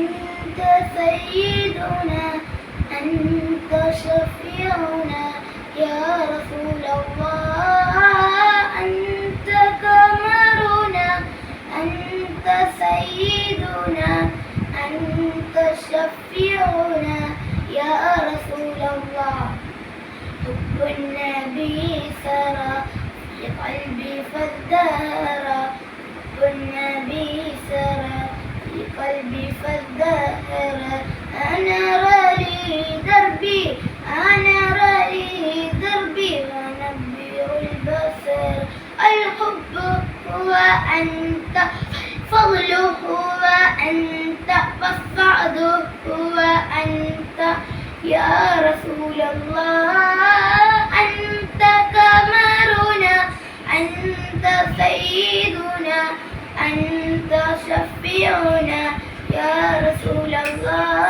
أنت سيدنا أنت شفيعنا يا رسول الله أنت قمرنا أنت سيدنا أنت شفيعنا يا رسول الله حب النبي سرى في قلبي فازدهر حب النبي سرى في قلبي فازدهر أنا رالي دربي ونبير البصر الحب هو أنت فضل هو أنت والسعد هو أنت يا رسول الله أنت قمرنا أنت سيدنا أنت شفيعنا يا رسول الله